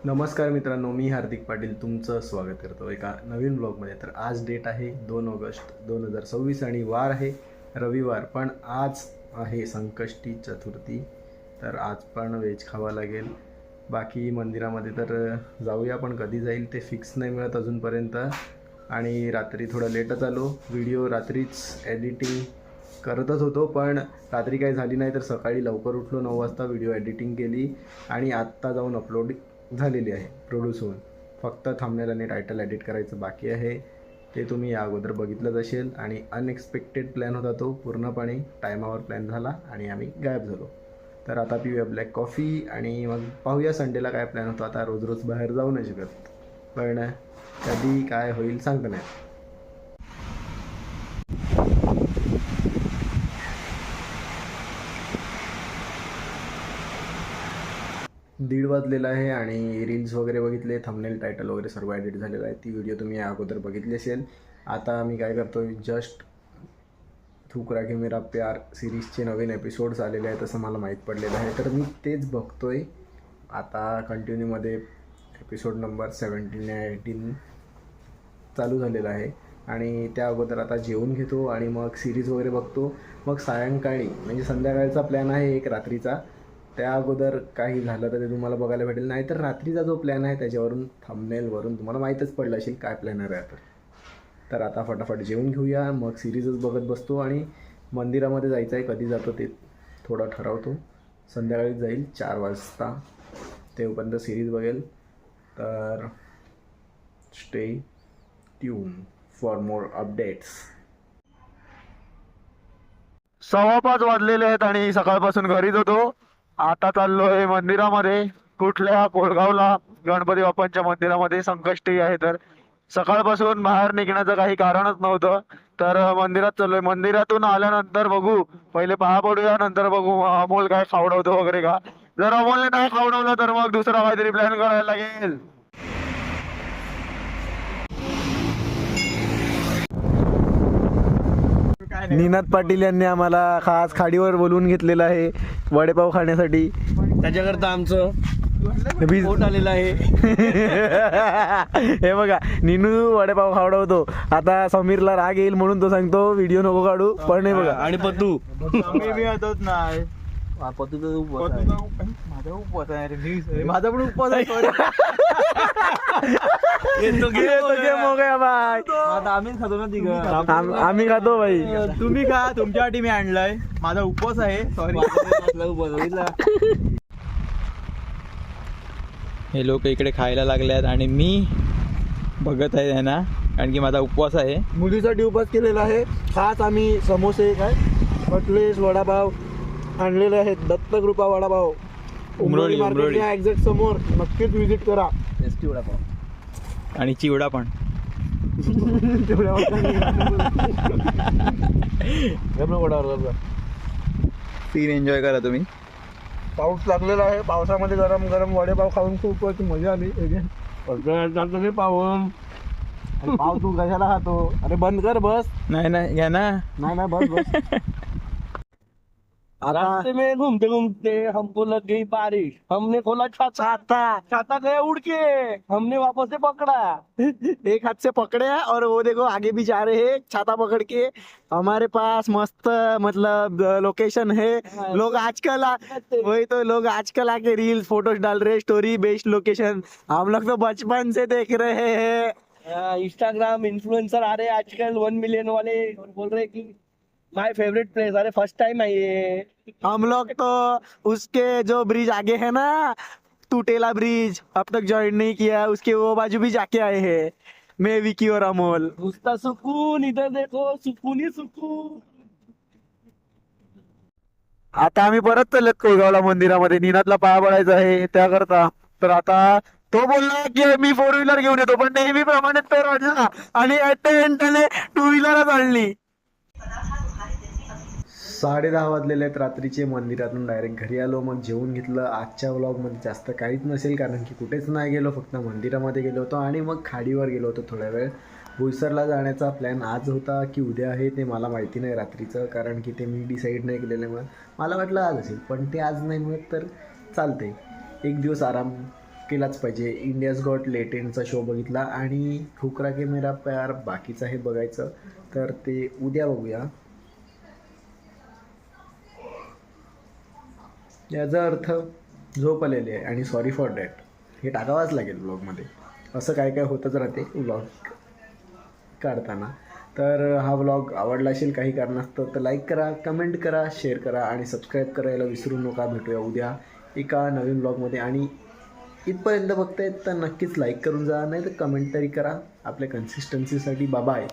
नमस्कार मित्रांनो, मी हार्दिक पाटील तुमचं स्वागत करतो एका नवीन ब्लॉगमध्ये. तर आज डेट आहे 2 ऑगस्ट 2026 आणि वार आहे रविवार. पण आज आहे संकष्टी चतुर्थी, तर आज पण व्हेज खावं लागेल. बाकी मंदिरामध्ये तर जाऊया, पण कधी जाईल ते फिक्स नाही मिळत अजूनपर्यंत. आणि रात्री थोडं लेटच आलो. व्हिडिओ रात्रीच एडिटिंग करतच होतो, पण रात्री काही झाली नाही, तर सकाळी लवकर उठलो 9 वाजता, व्हिडिओ एडिटिंग केली आणि आत्ता जाऊन अपलोड झालेली आहे प्रोड्यूस होऊन. फक्त थंबनेल आणि टायटल एडिट करायचं बाकी आहे. ते तुम्ही या अगोदर बघितलंच असेल. आणि अनएक्सपेक्टेड प्लॅन होता तो, पूर्णपणे टायमावर प्लॅन झाला आणि आम्ही गायब झालो. तर आता पिऊया ब्लॅक कॉफी आणि मग पाहूया संडेला काय प्लॅन होतो. आता रोज रोज बाहेर जाऊ नाही शकत, पण कधी काय होईल सांगता नाही. दीड वाजलेला आहे आणि रील्स वगैरे बघितले, थंबनेल टायटल वगैरे सर्व एडिट झालेलं आहे. ती व्हिडिओ तुम्ही या अगोदर बघितली असेल. आता मी काय करतो, जस्ट ठुकरा के मेरा प्यार सिरीजचे नवीन एपिसोड्स आलेले आहेत असं मला माहीत पडलेलं आहे, तर मी तेच बघतो आहे. आता कंटिन्यूमध्ये एपिसोड नंबर 17-18 चालू झालेला आहे. आणि त्या अगोदर आता जेवून घेतो आणि मग सिरीज वगैरे बघतो. मग सायंकाळी म्हणजे संध्याकाळचा प्लॅन आहे एक रात्रीचा. त्या अगोदर काही झालं तर ते तुम्हाला बघायला भेटेल, नाही तर रात्रीचा जो प्लॅन आहे त्याच्यावरून थंबनेलवरून तुम्हाला माहीतच पडलं असेल काय प्लॅनर आहे. तर आता फटाफट जेवून घेऊया, मग सिरीजच बघत बसतो. आणि मंदिरामध्ये जायचं आहे, कधी जातो ते थोडं ठरवतो. संध्याकाळीच जाईल 4 वाजता, तेव्हापर्यंत सिरीज बघेल. तर stay tune for more updates. 5:15 वाजलेले आहेत आणि सकाळपासून घरीच होतो. आता चाललोय मंदिरामध्ये, कुठल्या कोळगावला गणपती बाप्पांच्या मंदिरामध्ये. संकष्टी आहे तर सकाळपासून बाहेर निघण्याचं काही कारणच नव्हतं, तर मंदिरात चाललोय. मंदिरातून आल्यानंतर बघू, पहिले पाया पडूया, नंतर बघू अमोल काय खावडवतो वगैरे का. जर अमोलने नाही खावडवलं तर मग दुसरा काहीतरी प्लॅन करायला लागेल. निनाद पाटील यांनी आम्हाला खास खाडीवर बोलवून घेतलेलं आहे वडेपाव खाण्यासाठी. त्याच्याकरता आमचं वीज पोट आलेलं आहे. हे बघा, निनू वडेपाव खावडवतो. आता समीरला राग येईल म्हणून तो सांगतो व्हिडिओ नको काढू, पण हे बघा. आणि पतू मी येतच नाही. पतूचा उपवास आहे. माझा उपवास आहे रे, माझा पण उपवास आहे. आता आम्ही खातो ना तिघं. आम्ही खातो भाई. तुम्ही खा, तुमच्यासाठी मी आणलाय. माझा उपवास आहे. सॉरी. हे लोक इकडे खायला लागल्यात आणि मी बघत आहे त्यांना, कारण की माझा उपवास आहे. मुलीसाठी उपवास केलेला आहे. खास आम्ही समोसे, काय कटलेस, वडापाव आणलेले आहेत. दत्तकृपा वडापाव उमरोळी. मार्केटच्या एक्झॅक्ट समोर, नक्कीच व्हिजिट करा. टेस्टी वडापाव आणि चिवडा पण. सीन एन्जॉय करा तुम्ही. पाऊस लागलेला आहे, पावसामध्ये गरम गरम वडेपाव खाऊन खूप मजा आली. पाव तू कशाला खातो? अरे बंद कर, बस. नाही घ्या ना. नाही बस. रास्ते में घूमते घूमते हमको लग गई बारिश, हमने खोला छाता गया उड़ के, हमने वापस से पकड़ा. एक हाथ से पकड़े हैं और वो देखो आगे भी जा रहे हैं छाता पकड़ के. हमारे पास मस्त मतलब लोकेशन है. लोग आजकल वही तो, लोग आजकल आके रील्स फोटोज डाल रहे, स्टोरी बेस्ड लोकेशन. हम लोग तो बचपन से देख रहे हैं. इंस्टाग्राम इन्फ्लुएंसर आ रहे हैं आजकल 1 मिलियन वाले, और बोल रहे कि माय फेवरेट प्लेस. अरे फर्स्ट टाइम आई है. हम लोग तो उसके जो ब्रिज आगे है ना, टूटेला ब्रिज, अब तक ज्वाइन नहीं किया, उसके वो बाजू भी जाके आए हैं, मैं विकी और अमोल. उसका सुकून इधर देखो, सुकून ही सुकून. आता आम्ही परत चालत कोळगावला मंदिरामध्ये. निनादला पाया पडायचं आहे त्याकरता. तर आता तो बोलला की मी 4 व्हीलर घेऊन येतो, पण नेहमीप्रमाणे तो रडला आणि ऍट द एंड त्याने 2 व्हीलरच आणली. 10:30 वाजलेले आहेत रात्रीचे. मंदिरातून डायरेक्ट घरी आलो, मग जेवून घेतलं. आजच्या व्लॉगमध्ये जास्त काहीच नसेल, कारण की कुठेच नाही गेलो, फक्त मंदिरामध्ये गेलो होतो आणि मग खाडीवर गेलो होतो थोड्या वेळ. बोईसरला जाण्याचा प्लॅन आज होता की उद्या आहे ते मला माहिती नाही रात्रीचं, कारण की ते मी डिसाईड नाही केलेल्यामुळे मला वाटलं आज असेल, पण ते आज नाही मिळत तर चालते. एक दिवस आराम केलाच पाहिजे. इंडियाज गॉट लेटेंटचा शो बघितला आणि ठुकरा के मेरा प्यार बाकीचं आहे बघायचं, तर ते उद्या बघूया. याचा अर्थ झोप आलेली आहे आणि सॉरी फॉर डॅट हे टाकावंच लागेल व्लॉगमध्ये. असं काय काय होतच राहते व्लॉग काढताना. तर हा व्लॉग आवडला असेल काही कारणास्तव तर लाईक करा, कमेंट करा, शेअर करा आणि सबस्क्राईब करायला विसरू नका. भेटूया उद्या एका नवीन व्लॉगमध्ये. आणि इथपर्यंत बघतायत तर नक्कीच लाईक करून जा, नाही तर कमेंट तरी करा आपल्या कन्सिस्टन्सीसाठी. बाय.